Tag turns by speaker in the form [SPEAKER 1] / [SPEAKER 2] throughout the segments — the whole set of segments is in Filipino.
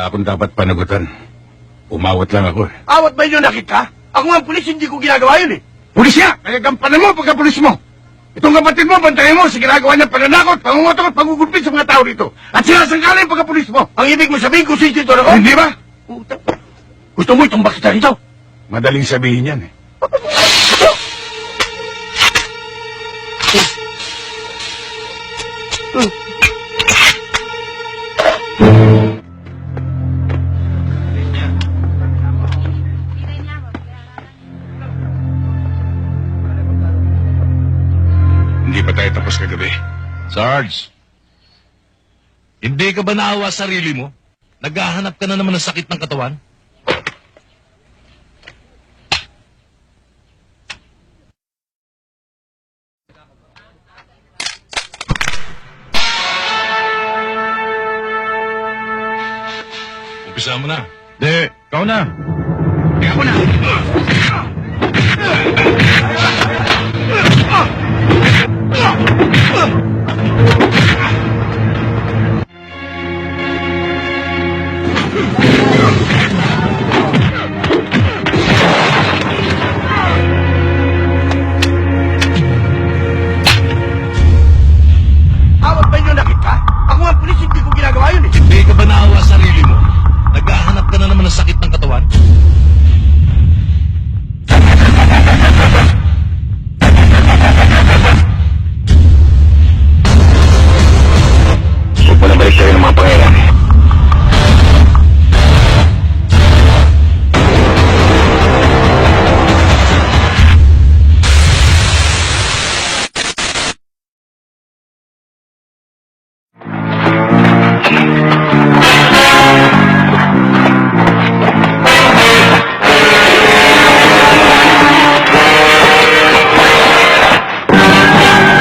[SPEAKER 1] Wala akong dapat panagutan. Umawat lang ako eh.
[SPEAKER 2] Awat ba yun nakit ka? Ako nga ang pulis, hindi ko ginagawa yun eh.
[SPEAKER 1] Pulis niya! Kaya gampanan mo pagka-pulis mo! Itong kapatid mo, bantayan mo sa ginagawa niya pananakot, pangungotok at pangugulpit sa mga tao rito. At sinasangkala yung pagka-pulis mo.
[SPEAKER 2] Ang ibig mo sabihin kung sino ako?
[SPEAKER 1] Hindi ba?
[SPEAKER 2] Puta. Gusto mo itong bakit rito?
[SPEAKER 1] Madaling sabihin yan eh. Hindi pa tayo tapos kagabi.
[SPEAKER 3] Sarge, hindi ka ba naawa sa sarili mo? Naghahanap ka na naman ng sakit ng katawan? Umpisa mo na.
[SPEAKER 1] Hindi, ikaw na.
[SPEAKER 2] Ako na. Awat ba yun nakit ka? Ako nga ang pulis, hindi ko ginagawa yun eh.
[SPEAKER 3] Hindi ka ba naawa sa sarili mo? Naghahanap ka na naman ng sakit ng katawan?
[SPEAKER 1] Huwag mo na balik tayo ng mga pangyayari.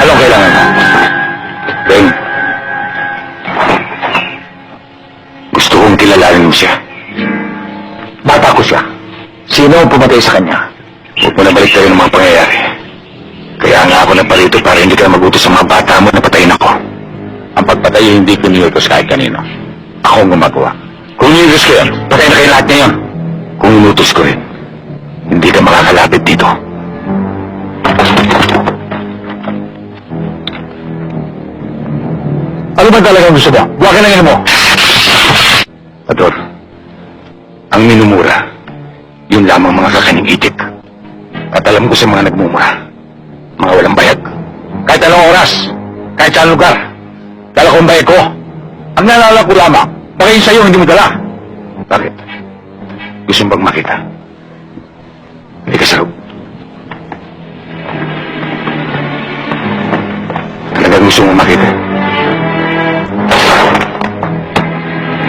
[SPEAKER 1] Anong kailangan mo? Ben, gusto kong kilalanin mo siya. Bata ko siya. Sino ang pumatay sa kanya? Huwag mo na balik tayo ng mga pangyayari. Kaya nga ako naparito para hindi ka magutos sa mga bata mo na patayin ako. Ang pagpatay ay hindi ko niutos kahit kanino. Ako ang gumagawa. Kung niutos ko yun, patay na kayo lahat ngayon. Kung inutos ko rin, hindi ka makakalapit dito. Ano ba talagang gusto mo? Huwag ka mo! Ador, ang minumura, yun lamang mga kakaning itik. At alam ko sa mga nagmumura, mga walang bayag. Kahit anong oras, kahit saan lugar, dala ko ang bayag ko. Ang nalala ko lamang, pakain sa'yo, hindi mo dala. Bakit? Gusto mo bang makita? Hindi ka sarap. Talagang gusto mo makita.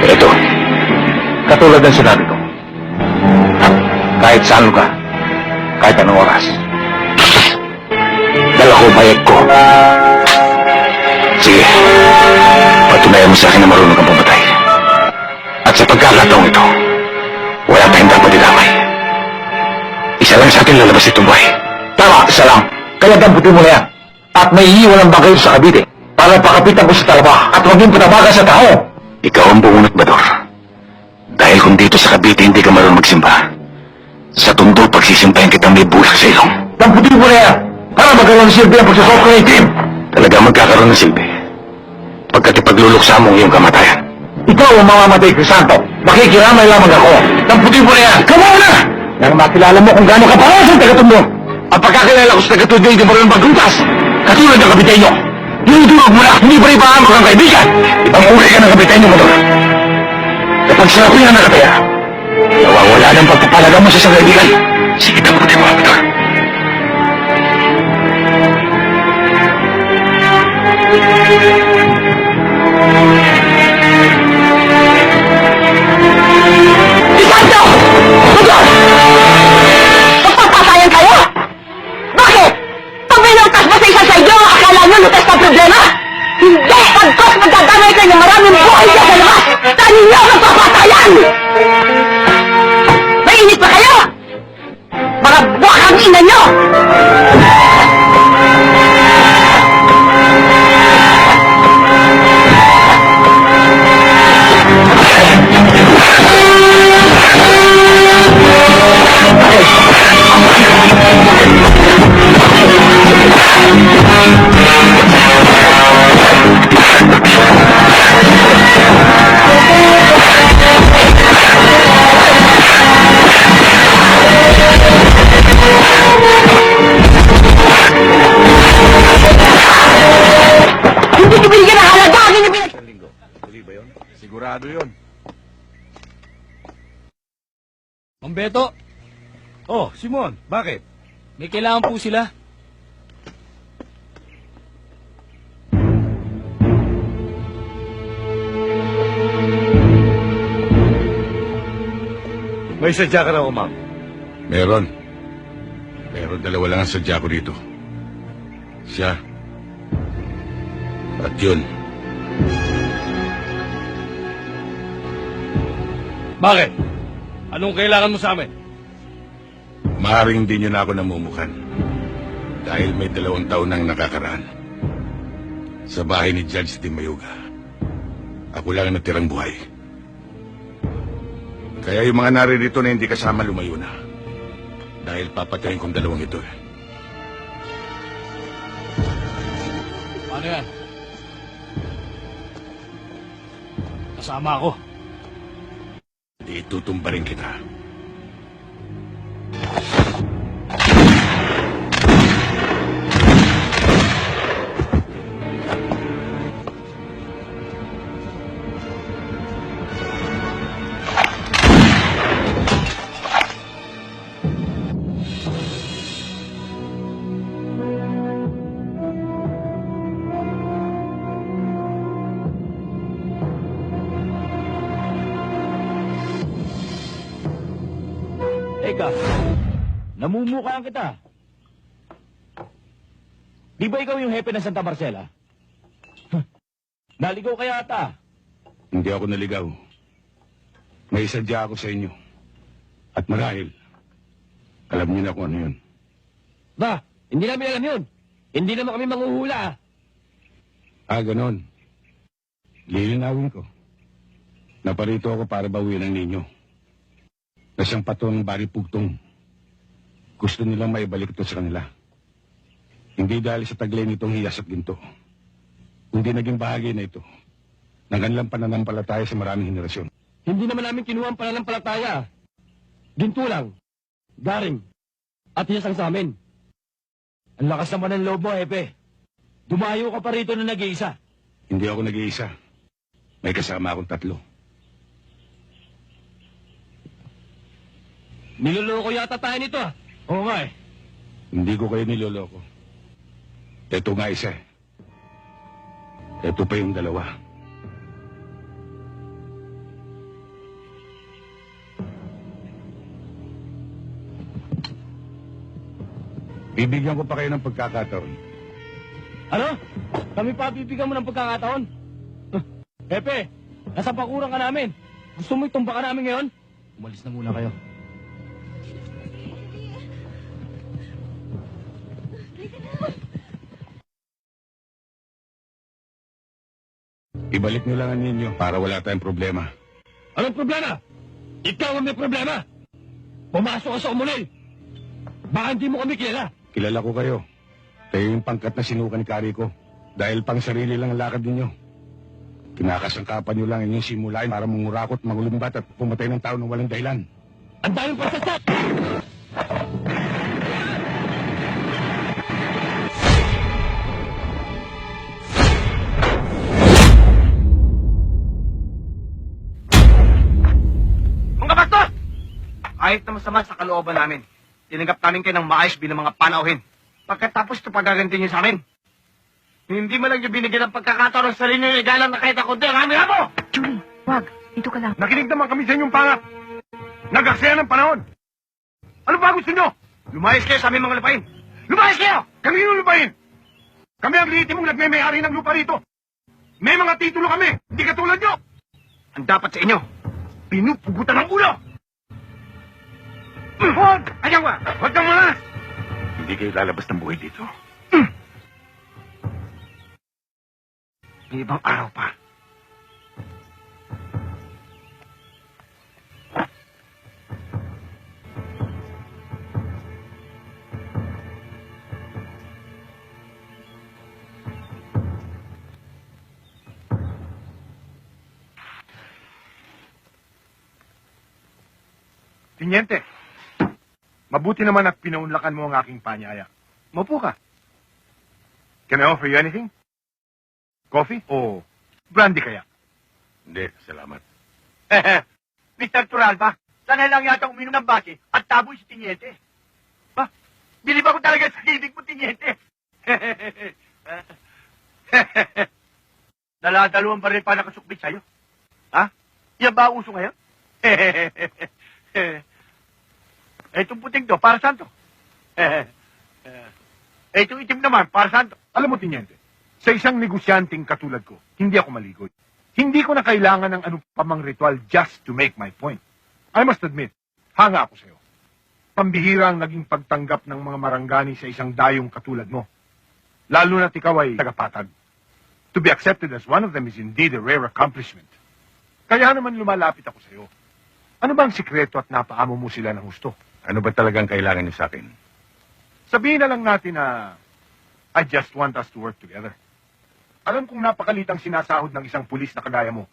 [SPEAKER 1] Ito, katulad ng sinabi ko. Kahit saan lugar, kahit anong oras, dala ko bayag ko. Sige, patunayan mo sa akin na marunong kang pumatay. At sa pagkakataong ito, wala tayong dapat ilamay. Isa lang sa atin lalabas itong buhay. Tama, isa lang. Kaya damputin mo na yan. At may iiwan ang bagay sa Cavite para pakapitan ko sa talaba at maging patabaga sa tao. Ikaw ang bumunot, Bador. Dahil kung dito sa Cavite hindi ka marunong magsimba, sa Tondo pagsisimbahin kitang may bulak sa ilong. Damputin mo na yan para magkaroon ng silbi ang pagsusot ko ng itim. Talaga magkakaroon ng silbi pagkat ipagluluksa mo ang iyong kamatayan. Ikaw ang mamamatay, Crisanto. Makikiramay lamang ako. Damputin mo na yan. Kamo na! Nang makilala mo kung gaano ka para sa taga-Tondo. Ang pagkakilala ko sa taga-Tondo hindi marunong magkuntas. Katulad ng Kabiteño. Dinudurog mo na, hindi pa rin pahamok ang kaibigan. Ibang uri ka ng Kabiteño, Bador. Kapag sinabi na nakataya, nawawala ng pagpapalaga mo sa isang kaibigan. Sige, damputin mo, Bador.
[SPEAKER 4] Crisanto! Bador! Magpapatayan kayo? Bakit? Pag may nautas ba sa isa sa inyo, akala nyo lutas na problema? Hindi! Pagkos magdadamay kayo ng maraming buhay dyan sa labas! Saan ninyo magpapatayan? Mainit pa kayo? Mga buwakang ina nyo!
[SPEAKER 2] Sigurado yun.
[SPEAKER 5] Mang Beto,
[SPEAKER 2] Oh, Simon, bakit?
[SPEAKER 5] may kailangan po sila.
[SPEAKER 2] May sadya ka na, ma'am.
[SPEAKER 3] Meron. Pero dalawa lang ang sadya ko dito. Siya. At yun.
[SPEAKER 5] Bakit? Anong kailangan mo sa amin?
[SPEAKER 3] Maaaring hindi nyo na ako namumukan. Dahil may 2 taon nang nakakaraan. Sa bahay ni Judge Di Mayuga. Ako lang ang natirang buhay. Kaya yung mga naririto na hindi kasama lumayo na. Dahil papatayin kong 2 ito eh.
[SPEAKER 5] Paano yan? Kasama ako.
[SPEAKER 3] Di tutumba rin kita.
[SPEAKER 5] Teka, namumukhaan kita. Di ba ikaw yung hepe ng Santa Marcela? Naligaw ka yata.
[SPEAKER 3] Hindi ako naligaw. May sadya ako sa inyo. At marahil, alam niyo na kung ano yun.
[SPEAKER 5] Ba, hindi namin alam yun. Hindi naman kami manghuhula.
[SPEAKER 3] Ganon. Lilinawin ko. Naparito ako para bawiin ang ninyo. Na siyang patong bari pugtong. Gusto nilang maibalik ito sa kanila. Hindi dahil sa taglay nitong hiyas at ginto. Kundi naging bahagi na ito ng kanilang pananampalataya sa maraming henerasyon.
[SPEAKER 5] Hindi naman namin kinuha ang pananampalataya. Ginto lang, garing, at hiyasang sa amin. Ang lakas naman ng loob mo, Hepe. Dumayo ka pa rito na nag-iisa.
[SPEAKER 3] Hindi ako nag-iisa. May kasama akong 3.
[SPEAKER 5] Niloloko yata tayo nito ah. Oo nga eh.
[SPEAKER 3] Hindi ko kayo niloloko. Ito nga isa eh. Ito pa yung 2. Bibigyan ko pa kayo ng pagkakataon.
[SPEAKER 5] Ano? Kami pa bibigyan mo ng pagkakataon? Hepe, nasa bakuran ka namin. Gusto mo itumba ka namin ngayon? Umalis na muna kayo.
[SPEAKER 3] Ibalik nyo lang ang ninyo para wala tayong problema.
[SPEAKER 5] Anong problema? Ikaw ang may problema. Pumasok ka sa umunil. Baka hindi mo kami kilala.
[SPEAKER 3] Kilala ko kayo. Kayo yung pangkat na sinuka ni Kari ko. Dahil pang sarili lang ang lakad ninyo. Kinakasangkapan nyo lang inyong simulain para mangurakot, magulumbat at pumatay ng tao ng walang dahilan.
[SPEAKER 5] Ang daming pagsasat!
[SPEAKER 2] Mga bastos! Kahit na masama sa kalooban namin, tinanggap namin kayo ng maayos bilang mga panauhin. Pagkatapos ito pagaganti niyo sa amin. Hindi mo lang yung binigyan ng pagkakataon sa sarili niyo galang na kahit ako din. Kami na mo!
[SPEAKER 4] Julie, wag. Dito ka lang.
[SPEAKER 2] Nakinig naman kami sa inyong pangat. Nag-aksaya ng panahon. Ano ba gusto nyo? Lumayas kayo sa aming mga lupain. Lumayas kayo! Kami yung lupain. Kami ang liitimong nagme-may-ari ng lupa rito. May mga titulo kami. Hindi katulad nyo. Ang dapat sa inyo, pinupugutan ng ulo. Huwag! Ayaw ka! Huwag kang malas!
[SPEAKER 3] Hindi kayo lalabas ng buhay dito.
[SPEAKER 2] May ibang araw pa. Tinyente, mabuti naman at pinaunlakan mo ang aking panyaya. Maupo ka. Can I offer you anything? Coffee o brandy kaya?
[SPEAKER 3] Hindi, salamat.
[SPEAKER 2] Mr. Turalba, sanay lang yata uminom ng base at taboy si Tiniente. Ba? Bilib ako talaga sa ibig mo, Tiniente. Daladalawang baril pa nakasukbit sa'yo. Ha? Yan ba uso ngayon? Itong puting to, para saan to? Itong itim naman, para saan to?
[SPEAKER 6] Alam mo, Tiniente, sa isang negosyanteng katulad ko, hindi ako maligoy. Hindi ko na kailangan ng anong pamang ritual just to make my point. I must admit, hanga ako sa'yo. Pambihira ang naging pagtanggap ng mga maranggani sa isang dayong katulad mo. Lalo na't ikaw ay tagapatag. To be accepted as one of them is indeed a rare accomplishment. Kaya naman lumalapit ako sa'yo. Ano ba ang sikreto at napaamo mo sila ng gusto?
[SPEAKER 3] Ano ba talagang kailangan niyo sa akin?
[SPEAKER 6] Sabihin na lang natin na I just want us to work together. Alam kong napakalitang sinasahod ng isang pulis na kagaya mo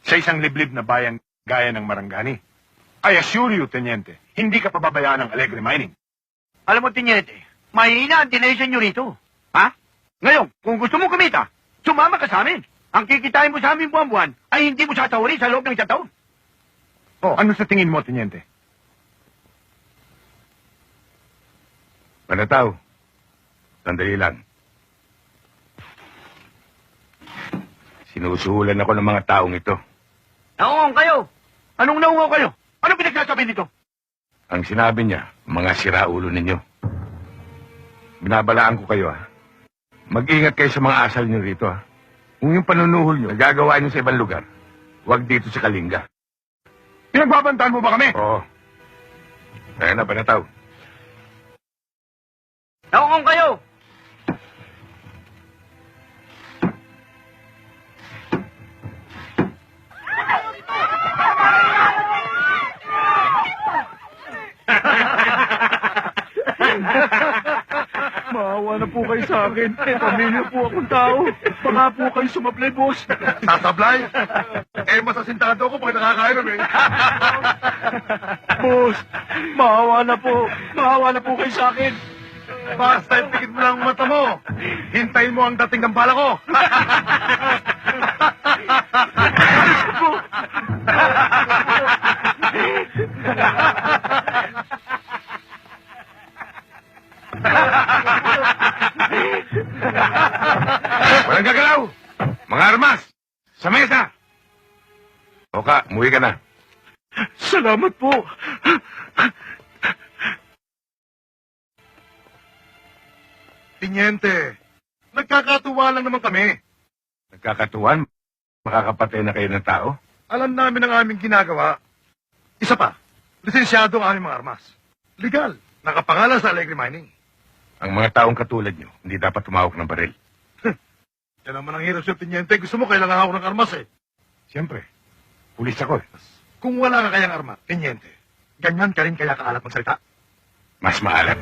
[SPEAKER 6] sa isang liblib na bayan gaya ng Marangani. I assure you, Teniente, hindi ka pababayaan ng Alegre Mining.
[SPEAKER 2] Alam mo, Tiniente, mahina ang dination nyo rito. Ha? Ngayon, kung gusto mo kumita, sumama ka sa amin. Ang kikitain mo sa amin buwan-buwan ay hindi mo sasawarin sa loob ng isang taon.
[SPEAKER 6] Oh, ano sa tingin mo, Teniente?
[SPEAKER 3] Panataw, sandali lang. Sinusuhulan ako ng mga taong ito.
[SPEAKER 2] Naungaw kayo. Anong naungaw kayo? Anong pinagsasabi nito?
[SPEAKER 3] Ang sinabi niya, mga siraulo ninyo. Binabalaan ko kayo, ha? Mag-ingat kayo sa mga asal niyo rito, ha? Kung yung panunuhol niyo, nagagawa niyo sa ibang lugar, huwag dito sa Kalinga.
[SPEAKER 6] Pinagbabantaan mo ba kami?
[SPEAKER 3] Oo. Kaya na, Panataw.
[SPEAKER 2] Naungaw kayo.
[SPEAKER 6] Maawa na po kayo sa akin. Pamilya po akong tao. Baka po kayo sumablay, boss.
[SPEAKER 3] Sasablay? Masasintado ako pag nakakainom,
[SPEAKER 6] Boss, maawa na po. Maawa na po kayo sa akin.
[SPEAKER 3] Basta ipikit mo lang ang mata mo. Hintayin mo ang dating ng bala ko. Walang gagalaw! Mga armas! Sa mesa! Oka, umuwi ka na.
[SPEAKER 6] Salamat po.
[SPEAKER 3] Tiniente, nagkakatuwa lang naman kami. Nagkakatuwan? Makakapatay na kayo ng tao?
[SPEAKER 6] Alam namin ang aming ginagawa. Isa pa, lisensyado ang aming mga armas. Legal. Nakapangalan sa Alegre Mining.
[SPEAKER 3] Ang mga taong katulad nyo, hindi dapat tumawag ng baril.
[SPEAKER 6] Yan naman ang hirap sa Tiniente. Gusto mo kailangan ako ng armas eh.
[SPEAKER 3] Siyempre, pulis ako eh.
[SPEAKER 6] Kung wala ka kayang arma, Tiniente, ganyan ka rin kaya kaalat magsalita.
[SPEAKER 3] Mas maalat.